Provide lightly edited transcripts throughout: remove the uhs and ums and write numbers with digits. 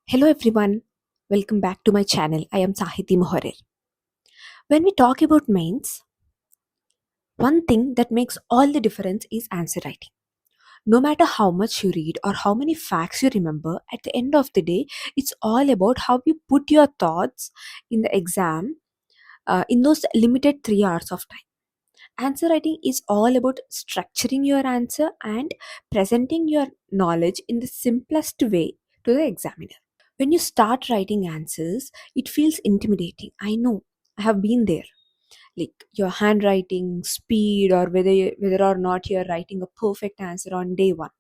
Hello everyone, welcome back to my channel. I am Sahiti Mohorer. When we talk about mains, one thing that makes all the difference is answer writing. No matter how much you read or how many facts you remember, at the end of the day, it's all about how you put your thoughts in the exam in those limited 3 hours of time. Answer writing is all about structuring your answer and presenting your knowledge in the simplest way to the examiner. When you start writing answers, it feels intimidating. I know. I have been there. Like your handwriting, speed, or whether or not you're writing a perfect answer on day one.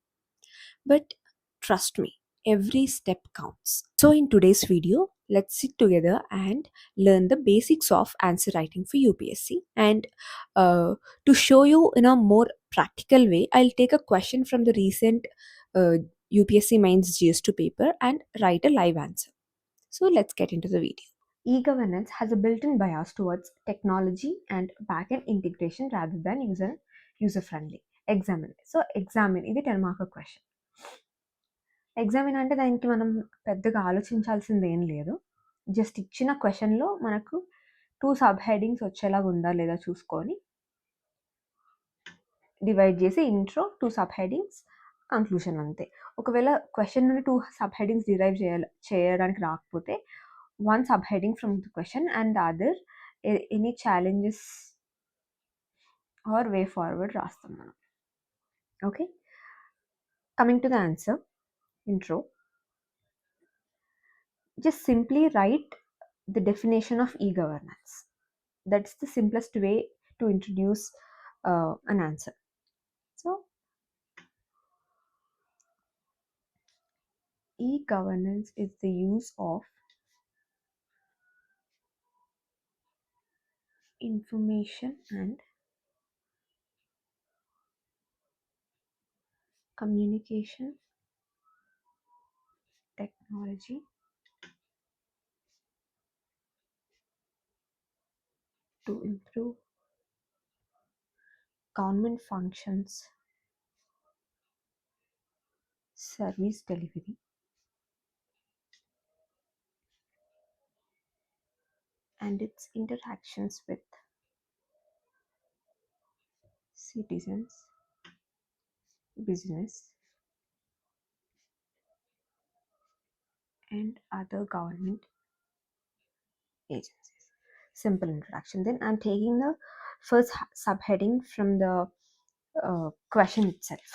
But trust me, every step counts. So in today's video, let's sit together and learn the basics of answer writing for UPSC. And to show you in a more practical way, I'll take a question from the recent uh, UPSC Minds GS2 paper and write a live answer. So let's get into the video. E-governance has a built-in bias towards technology and backend integration rather than user-friendly. Examine. So examine ఇది 10 mark question. Examine అంటే దానికి మనం పెద్దగా ఆలోచించాల్సింది ఏం లేదు. Just ఇచ్చిన క్వెషన్‌లో మనకు 2 సబ్ హెడింగ్స్ వచ్చేలాగా ఉందా లేదా చూసుకొని డివైడ్ చేసి ఇంట్రో, 2 సబ్ హెడింగ్స్, కంక్లూజన్ అంతే. ఒకవేళ క్వెషన్ నుండి 2 సబ్ హెడింగ్స్ డిరైవ్ చేయడానికి రాకపోతే 1 sub heading from the question and the other any challenges or way forward రాస్తాం మనం. Okay. Coming to the answer, intro. Just simply write the definition of e-governance. That's the simplest way to introduce an answer. So e-governance is the use of information and communication technology to improve government functions, service delivery, and its interactions with citizens, business, and other government agencies. Simple introduction. Then I'm taking the first subheading from the question itself.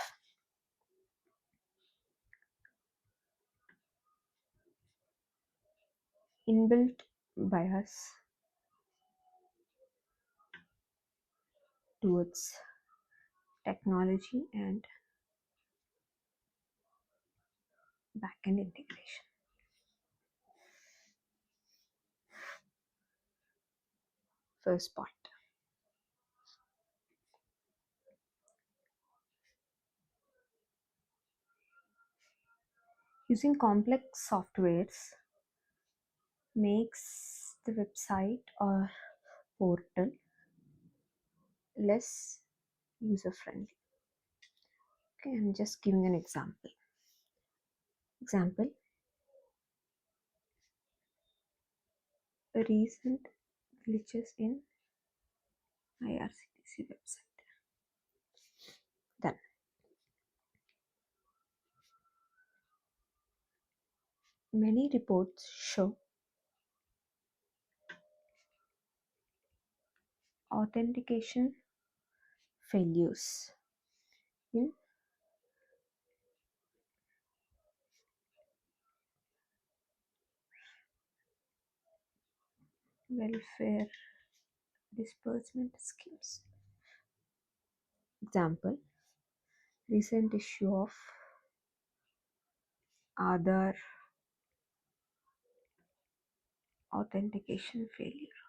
Inbuilt bias towards technology and backend integration. First part. Using complex softwares makes the website or portal less user friendly. Okay, I'm just giving an example. Recent glitches in IRCTC website. Then many reports show authentication failures in welfare disbursement schemes. Example, recent issue of Aadhaar authentication failure.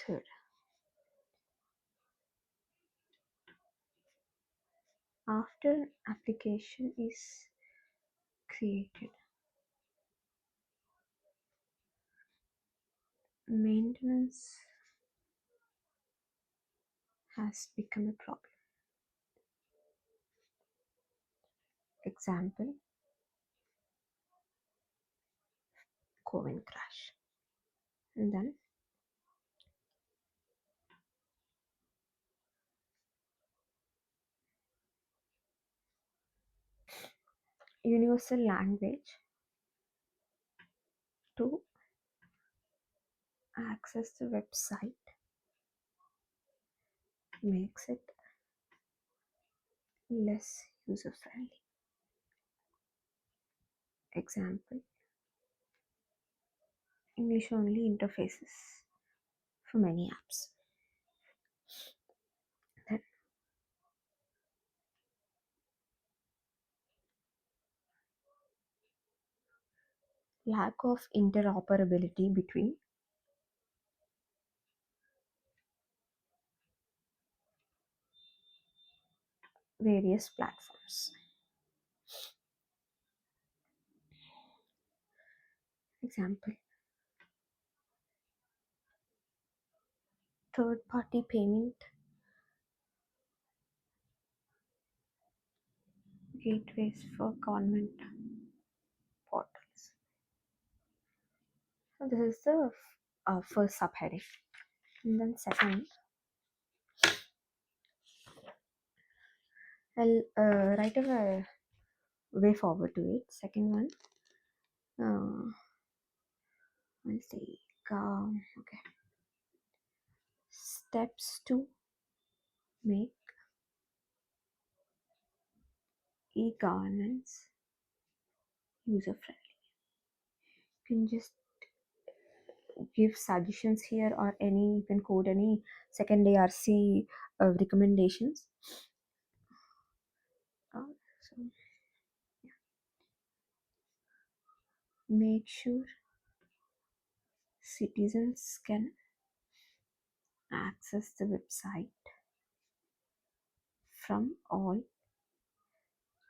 Third, after an application is created, maintenance has become a problem. Example, Coven crash. And then universal language to access the website makes it less user friendly. Example, English only interfaces for many apps. Then lack of interoperability between various platforms. Example, third party payment gateways for government portals. So this is the first subheading. And then second, I'll write a way forward to it. Second one, I'll say, okay, steps to make e-governance user friendly. You can just give suggestions here, or any you can quote any second ARC recommendations. So make sure citizens can access the website from all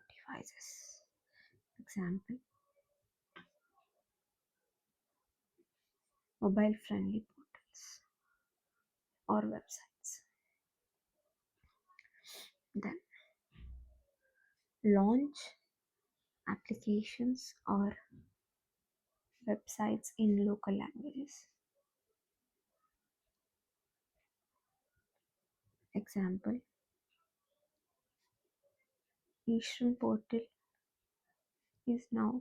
devices. Example, mobile friendly portals or websites. Then launch applications or websites in local languages. Example, Eastern portal is now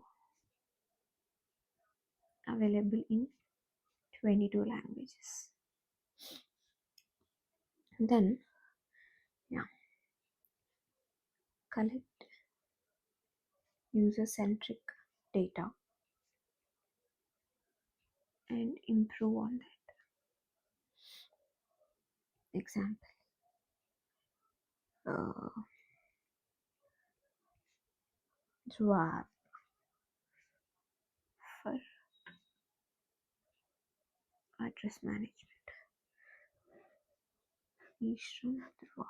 available in 22 languages. Then, yeah, collect user centric data and improve on that. Example, uh, through app for address management. Eastern through app.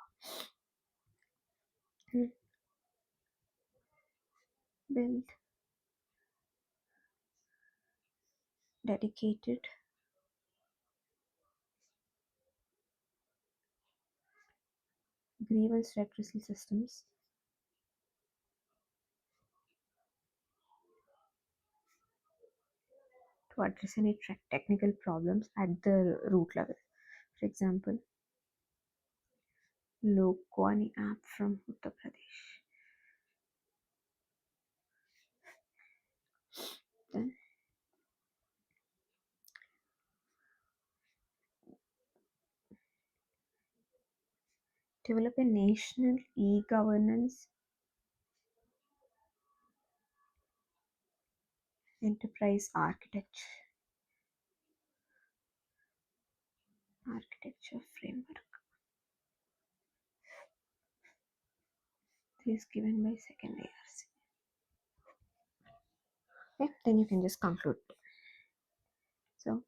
Build dedicated grievance redressal systems to address any technical problems at the root level. For example, Lokwani app from Uttar Pradesh. Then develop a national e-governance enterprise architecture framework. This is given by second ARC. Okay, then you can just conclude. So,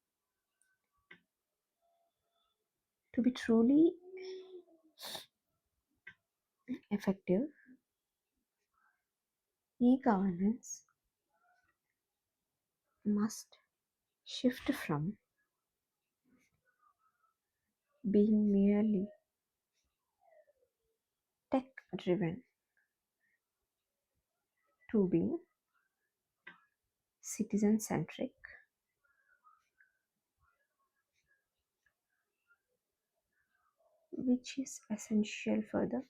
to be truly effective, e-governance must shift from being merely tech driven to be citizen centric, which is essential for the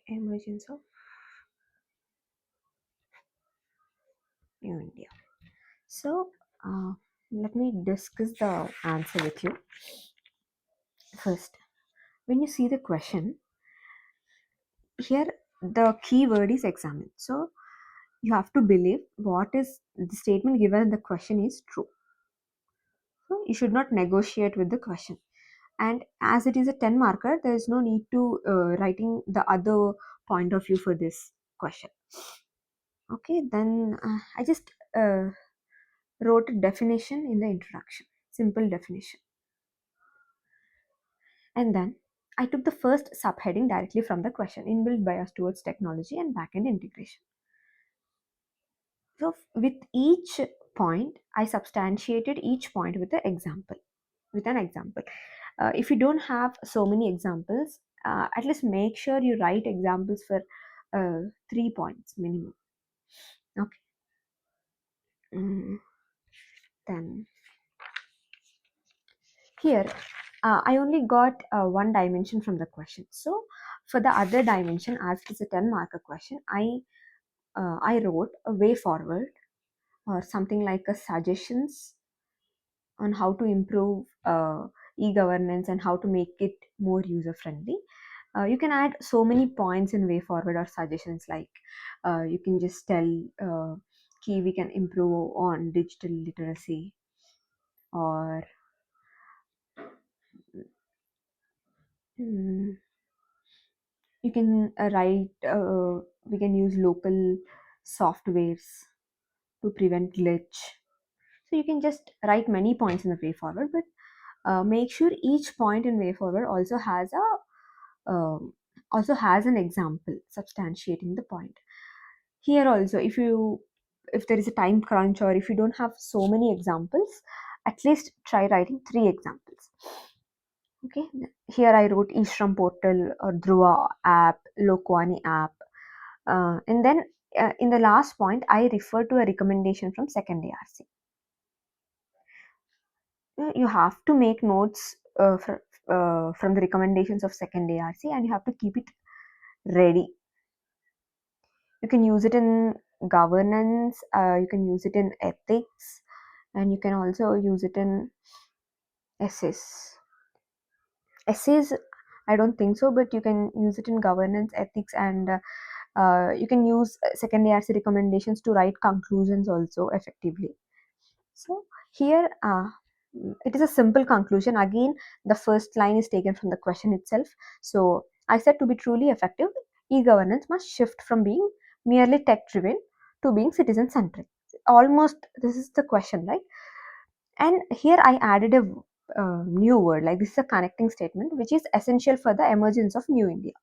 emergence of New India. So, let me discuss the answer with you. First, when you see the question, here the key word is examine. So, you have to believe what is the statement given in the question is true. So, you should not negotiate with the question. And as it is a 10 marker, there is no need to writing the other point of view for this question. Okay, then I just wrote a definition in the introduction, simple definition. And then I took the first subheading directly from the question, inbuilt bias towards technology and backend integration. So with each point, I substantiated each point with an example. If you don't have so many examples, at least make sure you write examples for 3 points minimum. Okay. Then here, I only got one dimension from the question. So for the other dimension, as it is a 10 marker question, I wrote a way forward or something like a suggestions on how to improve e-governance and how to make it more user friendly. You can add so many points in way forward or suggestions, like you can just tell key we can improve on digital literacy, or mm, you can write we can use local softwares to prevent glitch. So you can just write many points in the way forward, but make sure each point in way forward also has an example substantiating the point. Here also, if there is a time crunch or if you don't have so many examples, at least try writing 3 examples. Okay, here I wrote eShram portal or Dhruva app, Lokwani app, and then in the last point I refer to a recommendation from second ARC. You have to make notes from the recommendations of second ARC, and you have to keep it ready. You can use it in governance, you can use it in ethics, and you can also use it in essays. Essays, I don't think so, but you can use it in governance, ethics, and you can use second ARC recommendations to write conclusions also effectively. So here it is a simple conclusion. Again, the first line is taken from the question itself. So I said, to be truly effective, e-governance must shift from being merely tech driven to being citizen centric. Almost this is the question, right? And here I added a new word, like this is a connecting statement which is essential for the emergence of New India.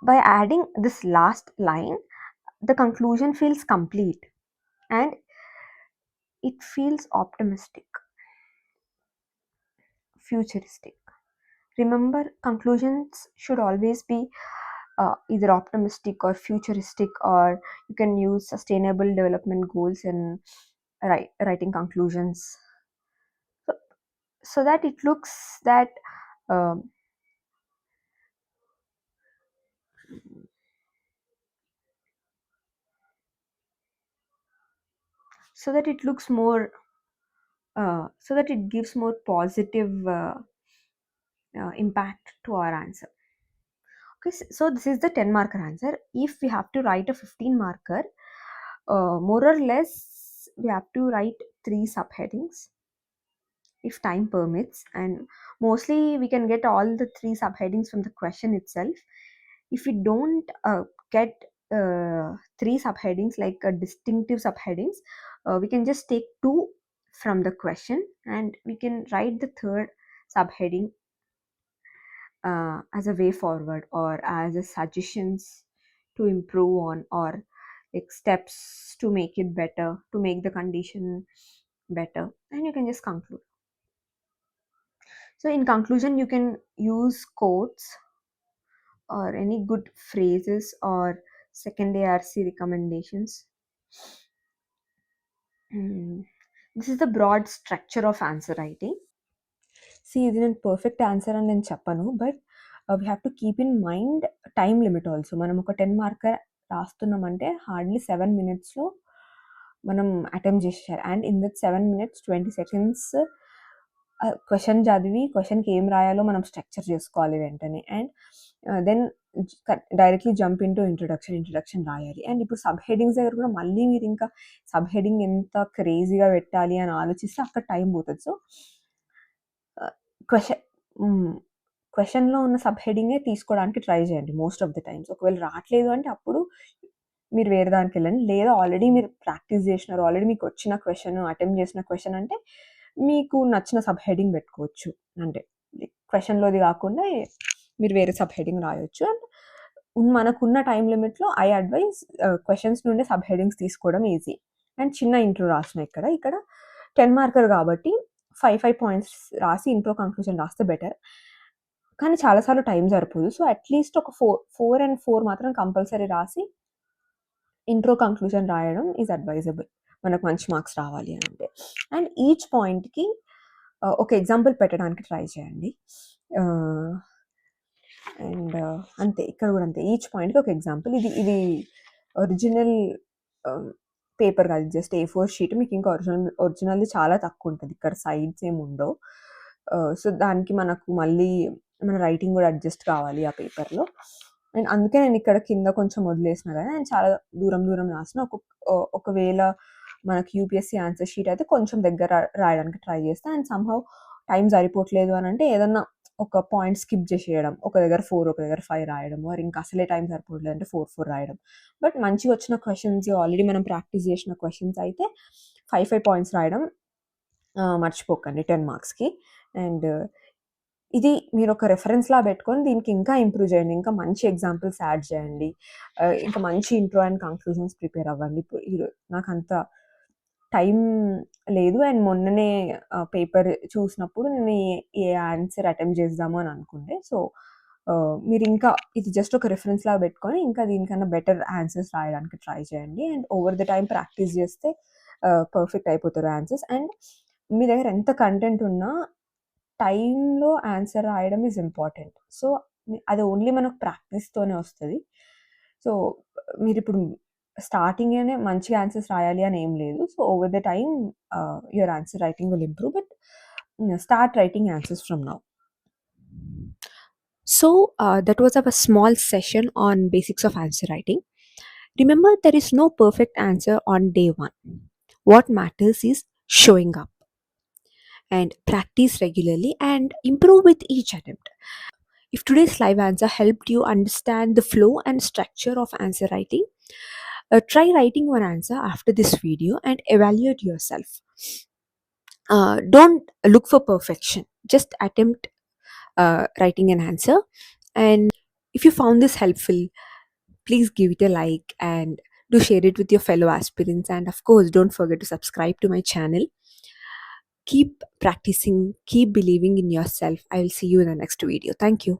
By adding this last line, the conclusion feels complete and it feels optimistic, futuristic. Remember, conclusions should always be either optimistic or futuristic, or you can use sustainable development goals in writing conclusions, so, so that it looks that um, so that it looks more so that it gives more positive impact to our answer. Okay, so this is the 10 marker answer. If we have to write a 15 marker, more or less we have to write 3 subheadings if time permits, and mostly we can get all the 3 subheadings from the question itself. If we don't get 3 subheadings like distinctive subheadings, we can just take 2 from the question and we can write the third subheading as a way forward or as a suggestions to improve on, or like steps to make it better, to make the condition better, and you can just conclude. So in conclusion, you can use quotes or any good phrases or second ARC recommendations? Hmm. This is the broad structure of answer writing. ఇది నేను perfect answer అని నేను చెప్పను. But we have to keep in mind time limit also. మనం ఒక 10 marker రాస్తున్నామంటే hardly 7 మినిట్స్‌లో మనం attempt చేసేయాలి. And in that 7 minutes 20 seconds question చదివి క్వెషన్‌కి ఏం రాయాలో మనం స్ట్రక్చర్ చేసుకోవాలి వెంటనే. And then directly jump into introduction రాయాలి. అండ్ ఇప్పుడు సబ్ హెడ్డింగ్స్ దగ్గర కూడా మళ్ళీ మీరు ఇంకా సబ్ హెడ్డింగ్ ఎంత క్రేజీగా పెట్టాలి అని ఆలోచిస్తే అక్కడ టైం పోతది. సో క్వెషన్ క్వెషన్‌లో ఉన్న సబ్ హెడ్డింగే తీసుకోవడానికి ట్రై చేయండి మోస్ట్ ఆఫ్ ది టైమ్స్. ఒకవేళ రాట్లేదు అంటే అప్పుడు మీరు వేరే దానికెళ్ళండి. లేదా ఆల్రెడీ మీరు ప్రాక్టీస్ చేసినారు. ఆల్రెడీ మీకొచ్చిన క్వెషన్, అటెంప్ట్ చేసిన క్వెషన్ అంటే మీకు నచ్చిన సబ్ హెడ్డింగ్ పెట్టుకోవచ్చు. అంటే క్వెషన్‌లోది కాకుండా మీరు వేరే సబ్ హెడ్డింగ్ రాయొచ్చు. అండ్ మనకున్న టైమ్ లిమిట్‌లో ఐ అడ్వైజ్ క్వెషన్స్ నుండి సబ్ హెడ్డింగ్స్ తీసుకోవడం ఈజీ. అండ్ చిన్న ఇంట్రో రాసిన ఇక్కడ 10 మార్కర్ కాబట్టి 5 పాయింట్స్ రాసి ఇంట్రో, కంక్లూజన్ రాస్తే బెటర్. కానీ చాలా సార్లు టైం సరిపోదు. సో అట్‌లీస్ట్ ఒక 4 అండ్ 4 మాత్రం కంపల్సరీ రాసి ఇంట్రో, కంక్లూజన్ రాయడం ఈజ్ అడ్వైజబుల్. మనకు మంచి మార్క్స్ రావాలి అంటే. అండ్ ఈచ్ పాయింట్‌కి ఒక ఎగ్జాంపుల్ పెట్టడానికి ట్రై చేయండి. అండ్ అంతే, ఇక్కడ కూడా అంతే. ఈచ్ పాయింట్‌కి ఒక ఎగ్జాంపుల్. ఇది ఒరిజినల్ పేపర్ కాదు, జస్ట్ A4 షీట్. మీకు ఇంకా ఒరిజినల్‌ది చాలా తక్కువ ఉంటుంది. ఇక్కడ సైడ్స్ ఏమి ఉండవు. సో దానికి మనకు మళ్ళీ మన రైటింగ్ కూడా అడ్జస్ట్ కావాలి ఆ పేపర్‌లో. అండ్ అందుకే నేను ఇక్కడ కింద కొంచెం వదిలేసిన కదా, నేను చాలా దూరం రాసిన. ఒకవేళ మనకి యూపీఎస్సీ ఆన్సర్ షీట్ అయితే కొంచెం దగ్గర రాయడానికి ట్రై చేస్తా. అండ్ సమ్‌హౌ టైం సరిపోవట్లేదు అని అంటే ఏదన్నా ఒక పాయింట్ స్కిప్ చేసేయడం. ఒక దగ్గర 4, ఒక దగ్గర 5 రాయడం. ఆర్ ఇంకా అసలే టైం సరిపోవట్లేదు అంటే 4 రాయడం. బట్ మంచిగా వచ్చిన క్వెషన్స్, ఆల్రెడీ మనం ప్రాక్టీస్ చేసిన క్వెషన్స్ అయితే 5 పాయింట్స్ రాయడం మర్చిపోకండి 10 మార్క్స్‌కి. అండ్ ఇది మీరు ఒక రెఫరెన్స్‌లా పెట్టుకొని దీనికి ఇంకా ఇంప్రూవ్ చేయండి. ఇంకా మంచి ఎగ్జాంపుల్స్ యాడ్ చేయండి. ఇంకా మంచి ఇంట్రో అండ్ కంక్లూజన్స్ ప్రిపేర్ అవ్వండి. నాకంత టైం లేదు. అండ్ మొన్ననే పేపర్ చూసినప్పుడు నేను ఏ ఆన్సర్ అటెంప్ట్ చేద్దాము అని అనుకుండే. సో మీరు ఇంకా ఇది జస్ట్ ఒక రెఫరెన్స్‌లాగా పెట్టుకొని ఇంకా దీనికన్నా బెటర్ ఆన్సర్స్ రాయడానికి ట్రై చేయండి. And over the time practice చేస్తే పర్ఫెక్ట్ అయిపోతారు ఆన్సర్స్. అండ్ మీ దగ్గర ఎంత కంటెంట్ ఉన్నా టైంలో ఆన్సర్ రాయడం ఈజ్ ఇంపార్టెంట్. సో అది ఓన్లీ మనకు ప్రాక్టీస్‌తోనే వస్తది. సో మీరిప్పుడు స్టార్టింగ్‌లోనే మంచిగా ఆన్సర్స్ రాయాలి అని ఏం లేదు. So over the time your answer writing will improve. But start writing answers from now. So that was our small session on basics of answer writing. Remember, there is no perfect answer on day one. What matters is showing up and practice regularly and improve with each attempt. If today's live answer helped you understand the flow and structure of answer writing, try writing one answer after this video and evaluate yourself. Don't look for perfection, just attempt writing an answer. And if you found this helpful, please give it a like and do share it with your fellow aspirants. And of course, don't forget to subscribe to my channel. Keep practicing, keep believing in yourself. I will see you in the next video. Thank you.